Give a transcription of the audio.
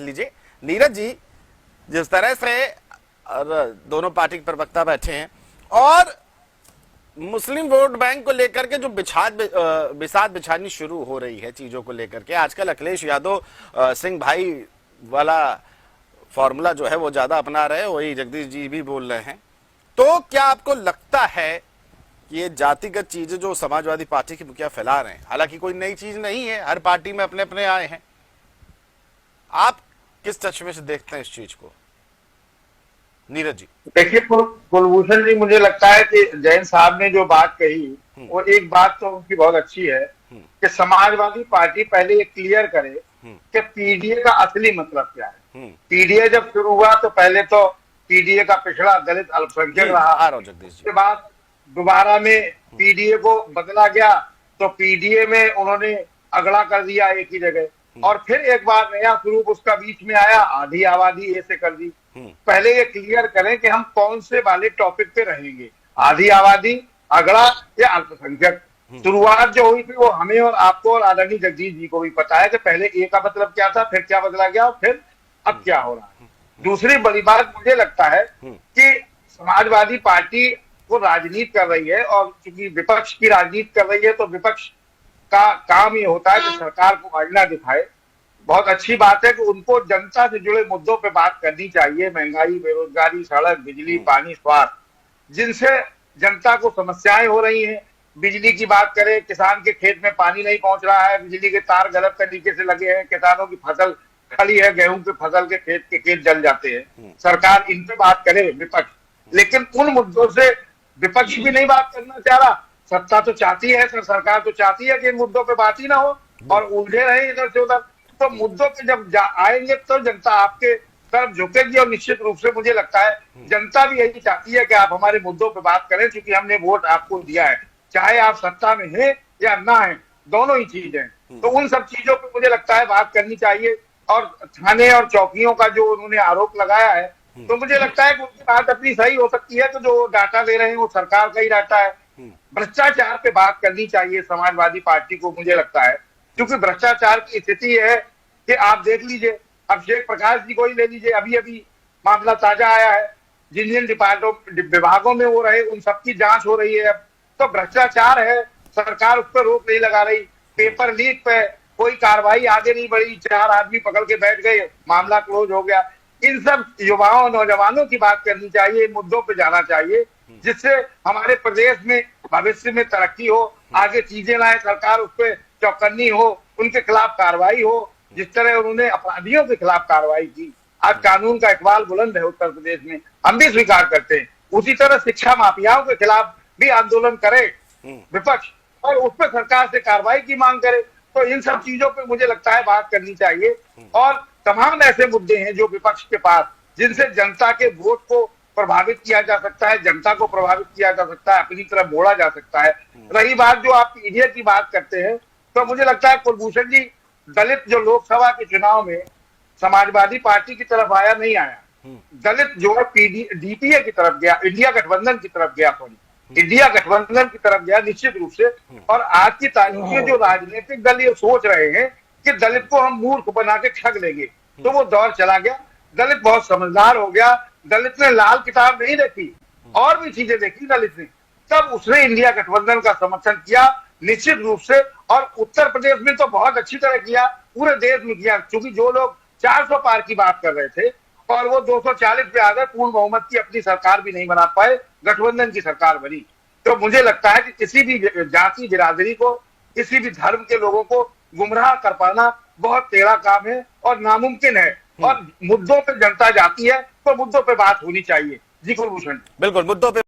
लीजिए नीरज जी, जिस तरह से दोनों पार्टी के प्रवक्ता बैठे हैं और मुस्लिम वोट बैंक को लेकर के जो बिसात बिछानी शुरू हो रही है चीजों को लेकर के, आजकल अखिलेश यादव सिंह भाई वाला फॉर्मूला जो है वो ज्यादा अपना रहे हैं, वही जगदीश जी भी बोल रहे हैं। तो क्या आपको लगता है कि ये जातिगत चीजें जो समाजवादी पार्टी के मुखिया फैला रहे हैं, हालांकि कोई नई चीज नहीं है, हर पार्टी में अपने अपने आए हैं, आप किस चश्मे से देखते हैं इस चीज को? नीरज जी देखिए कुलभूषण जी, मुझे लगता है कि जैन साहब ने जो बात कही वो एक बात तो उनकी बहुत अच्छी है कि समाजवादी पार्टी पहले ये क्लियर करे कि पीडीए का असली मतलब क्या है। पीडीए जब शुरू हुआ तो पहले तो पीडीए का पिछड़ा दलित अल्पसंख्यक रहा, उसके बाद दोबारा में पीडीए को बदला गया तो पीडीए में उन्होंने अगला कर दिया एक ही जगह, और फिर एक बार नया स्वरूप उसका बीच में आया, आधी आबादी ऐसे कर दी। पहले ये क्लियर करें कि हम कौन से वाले टॉपिक पे रहेंगे, आधी आबादी, अगला या अल्पसंख्यक। शुरुआत जो हुई थी वो हमें और आपको और आदरणीय जगदीश जी को भी पता है कि पहले ए का मतलब क्या था, फिर क्या बदला गया, फिर अब क्या हो रहा है। दूसरी बड़ी बात मुझे लगता है कि समाजवादी पार्टी वो राजनीति कर रही है, और चूंकि विपक्ष की राजनीति कर रही है तो विपक्ष का काम ये होता है कि सरकार को आईना दिखाए। बहुत अच्छी बात है कि उनको जनता से जुड़े मुद्दों पे बात करनी चाहिए, महंगाई, बेरोजगारी, सड़क, बिजली, पानी, स्वास्थ्य, जिनसे जनता को समस्याएं हो रही हैं। बिजली की बात करें, किसान के खेत में पानी नहीं पहुंच रहा है, बिजली के तार गलत तरीके से लगे हैं, किसानों की फसल खड़ी है, गेहूं के फसल के खेत जल जाते हैं। सरकार इन पे बात करे विपक्ष, लेकिन उन मुद्दों से विपक्ष भी नहीं बात करना चाह रहा। सत्ता तो चाहती है, सरकार तो चाहती है कि इन मुद्दों पे बात ही ना हो और उलझे रहे इधर से उधर। तो मुद्दों पे जब आएंगे तो जनता आपके तरफ झुकेगी, और निश्चित रूप से मुझे लगता है जनता भी यही चाहती है कि आप हमारे मुद्दों पे बात करें, क्योंकि हमने वोट आपको दिया है, चाहे आप सत्ता में हैं या ना हैं, दोनों ही चीज हैं। तो उन सब चीजों पे मुझे लगता है बात करनी चाहिए। और थाने और चौकियों का जो उन्होंने आरोप लगाया है, तो मुझे लगता है कि उनकी बात अपनी सही हो सकती है, तो जो डाटा दे रहे हैं वो सरकार का ही डाटा है। भ्रष्टाचार पे बात करनी चाहिए समाजवादी पार्टी को, मुझे लगता है, क्योंकि भ्रष्टाचार की स्थिति है कि आप देख लीजिए, अभिषेक प्रकाश जी को ही ले लीजिए, अभी अभी मामला ताजा आया है, जिन जिन विभागों में वो रहे उन सबकी जांच हो रही है। अब तो भ्रष्टाचार है, सरकार उस पर रोक नहीं लगा रही। पेपर लीक पे कोई कार्रवाई आगे नहीं बढ़ी, 4 आदमी पकड़ के बैठ गए, मामला क्लोज हो गया। इन सब युवाओं नौजवानों की बात करनी चाहिए, इन मुद्दों पे जाना चाहिए, जिससे हमारे प्रदेश में भविष्य में तरक्की हो, आगे चीजें लाए, सरकार उस पर चौकन्नी हो, उनके खिलाफ कार्रवाई हो। जिस तरह उन्होंने अपराधियों के खिलाफ कार्रवाई की, आज कानून का इकबाल बुलंद है उत्तर प्रदेश में, हम भी स्वीकार करते हैं। उसी तरह शिक्षा माफियाओं के खिलाफ भी आंदोलन करे विपक्ष, और उस पर सरकार से कार्रवाई की मांग करे। तो इन सब चीजों पे मुझे लगता है बात करनी चाहिए। और तमाम ऐसे मुद्दे हैं जो विपक्ष के पास, जिनसे जनता के वोट को प्रभावित किया जा सकता है, जनता को प्रभावित किया जा सकता है, अपनी तरफ मोड़ा जा सकता है। रही बात जो आप पीडीए की बात करते हैं, तो मुझे लगता है कुलभूषण जी, दलित जो लोकसभा के चुनाव में समाजवादी पार्टी की तरफ आया नहीं आया, दलित जो है डीपीए की तरफ गया, इंडिया गठबंधन की तरफ गया, इंडिया गठबंधन की तरफ गया निश्चित रूप से। और आज की तारीख में जो राजनीतिक दल ये सोच रहे हैं कि दलित को हम मूर्ख बना के ठग लेंगे, तो वो दौर चला गया। दलित बहुत समझदार हो गया, दलित ने लाल किताब नहीं देखी, और भी चीजें देखी दलित ने, तब उसने इंडिया गठबंधन का समर्थन किया निश्चित रूप से। और उत्तर प्रदेश में तो बहुत अच्छी तरह किया, पूरे देश में किया, क्योंकि जो लोग 400 पार की बात कर रहे थे और वो 240 पे आ गए, पूर्ण बहुमत की अपनी सरकार भी नहीं बना पाए, गठबंधन की सरकार बनी। तो मुझे लगता है कि किसी भी जाति बिरादरी को, किसी भी धर्म के लोगों को गुमराह कर पाना बहुत टेढ़ा काम है और नामुमकिन है। और मुद्दों पे जनता जाती है तो मुद्दों पे बात होनी चाहिए। जी कुलभूषण, बिल्कुल मुद्दों पे